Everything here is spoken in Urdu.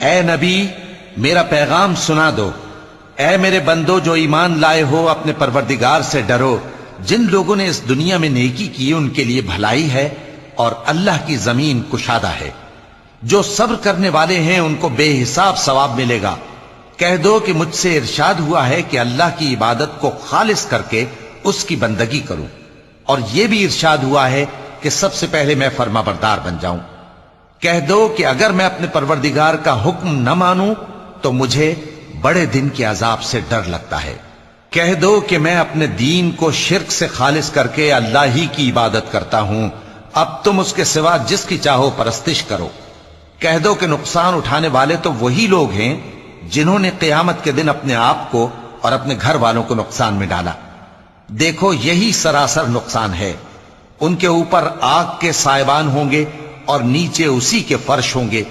اے نبی میرا پیغام سنا دو، اے میرے بندو جو ایمان لائے ہو اپنے پروردگار سے ڈرو۔ جن لوگوں نے اس دنیا میں نیکی کی ان کے لیے بھلائی ہے اور اللہ کی زمین کشادہ ہے۔ جو صبر کرنے والے ہیں ان کو بے حساب ثواب ملے گا۔ کہہ دو کہ مجھ سے ارشاد ہوا ہے کہ اللہ کی عبادت کو خالص کر کے اس کی بندگی کروں، اور یہ بھی ارشاد ہوا ہے کہ سب سے پہلے میں فرما بردار بن جاؤں۔ کہہ دو کہ اگر میں اپنے پروردگار کا حکم نہ مانوں تو مجھے بڑے دن کے عذاب سے ڈر لگتا ہے۔ کہہ دو کہ میں اپنے دین کو شرک سے خالص کر کے اللہ ہی کی عبادت کرتا ہوں، اب تم اس کے سوا جس کی چاہو پرستش کرو۔ کہہ دو کہ نقصان اٹھانے والے تو وہی لوگ ہیں جنہوں نے قیامت کے دن اپنے آپ کو اور اپنے گھر والوں کو نقصان میں ڈالا۔ دیکھو یہی سراسر نقصان ہے۔ ان کے اوپر آگ کے سائبان ہوں گے اور نیچے اسی کے فرش ہوں گے۔